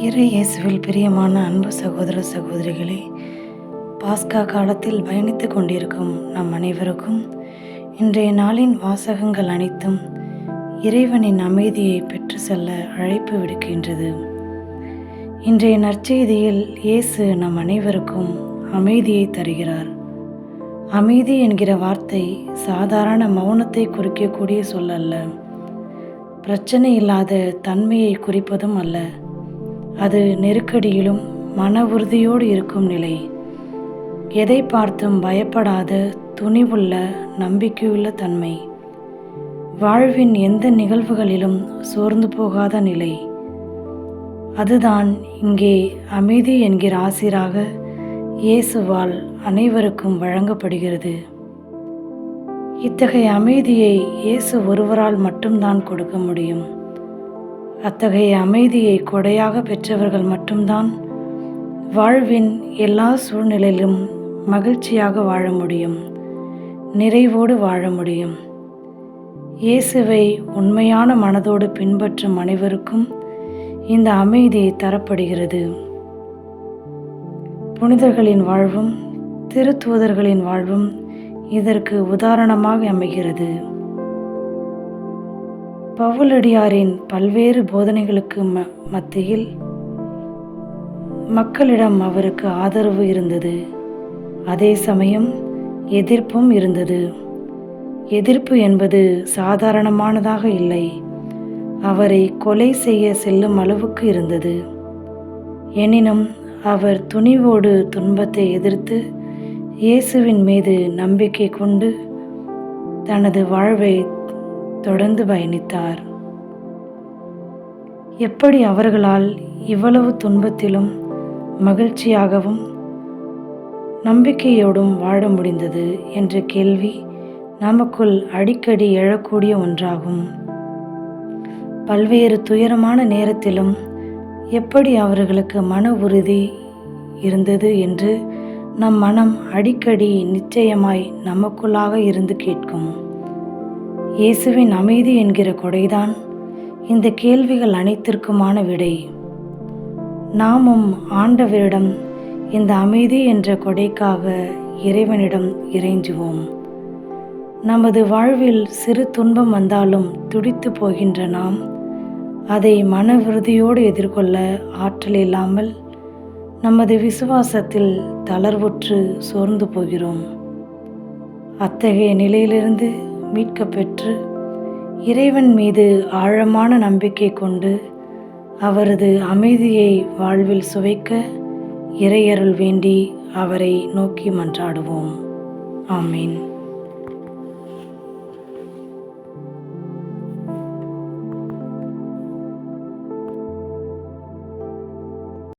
இறை இயேசுவில் பிரியமான அன்பு சகோதர சகோதரிகளே, பாஸ்கா காலத்தில் பயணித்துக் கொண்டிருக்கும் நம் அனைவருக்கும் இன்றைய நாளின் வாசகங்கள் அனைத்தும் இறைவனின் அமைதியை பெற்று செல்ல அழைப்பு விடுக்கின்றது. இன்றைய நற்செய்தியில் இயேசு நம் அனைவருக்கும் அமைதியை தருகிறார். அமைதி என்கிற வார்த்தை சாதாரண மௌனத்தை குறிக்கக்கூடிய சொல் அல்ல. பிரச்சனை இல்லாத தன்மையை குறிப்பதும் அல்ல. அது நெருக்கடியிலும் மன உறுதியோடு இருக்கும் நிலை. எதை பார்த்தும் பயப்படாத துணிவுள்ள நம்பிக்கையுள்ள தன்மை. வாழ்வின் எந்த நிகழ்வுகளிலும் சோர்ந்து போகாத நிலை. அதுதான் இங்கே அமைதி என்கிற ஆசிராக இயேசுவால் அனைவருக்கும் வழங்கப்படுகிறது. இத்தகைய அமைதியை இயேசு ஒருவரால் மட்டும்தான் கொடுக்க முடியும். அத்தகைய அமைதியை கொடையாக பெற்றவர்கள் மட்டும்தான் வாழ்வின் எல்லா சூழ்நிலையிலும் மகிழ்ச்சியாக வாழ முடியும், நிறைவோடு வாழ முடியும். இயேசுவை உண்மையான மனதோடு பின்பற்றும் அனைவருக்கும் இந்த அமைதி தரப்படுகிறது. புனிதர்களின் வாழ்வும் திருத்தூதர்களின் வாழ்வும் இதற்கு உதாரணமாக அமைகிறது. பவுலடியாரின் பல்வேறு போதனைகளுக்கு மத்தியில் மக்களிடம் அவருக்கு ஆதரவு இருந்தது. அதே சமயம் எதிர்ப்பும் இருந்தது. எதிர்ப்பு என்பது சாதாரணமானதாக இல்லை. அவரை கொலை செய்ய செல்லும் அளவுக்கு இருந்தது. எனினும் அவர் துணிவோடு துன்பத்தை எதிர்த்து இயேசுவின் மீது நம்பிக்கை கொண்டு தனது வாழ்வை தொடர்ந்து பயணித்தார். எப்படி அவர்களால் இவ்வளவு துன்பத்திலும் மகிழ்ச்சியாகவும் நம்பிக்கையோடும் வாழ முடிந்தது என்ற கேள்வி நமக்குள் அடிக்கடி எழக்கூடிய ஒன்றாகும். பல்வேறு துயரமான நேரத்திலும் எப்படி அவர்களுக்கு மன உறுதி இருந்தது என்று நம் மனம் அடிக்கடி நிச்சயமாய் நமக்குள்ளாக இருந்து கேட்கும். இயேசுவின் அமைதி என்கிற கொடைதான் இந்த கேள்விகள் அனைத்திற்குமான விடை. நாமும் ஆண்டவரிடம் இந்த அமைதி என்ற கொடைக்காக இறைவனிடம் இறைஞ்சுவோம். நமது வாழ்வில் சிறு துன்பம் வந்தாலும் துடித்து போகின்ற நாம் அதை மன உறுதியோடு எதிர்கொள்ள ஆற்றல் இல்லாமல் நமது விசுவாசத்தில் தளர்வுற்று சோர்ந்து போகிறோம். அத்தகைய நிலையிலிருந்து மீட்க பெற்று இறைவன் மீது ஆழமான நம்பிக்கை கொண்டு அவரது அமைதியை வாழ்வில் சுவைக்க இறையருள் வேண்டி அவரை நோக்கி மன்றாடுவோம். ஆமீன்.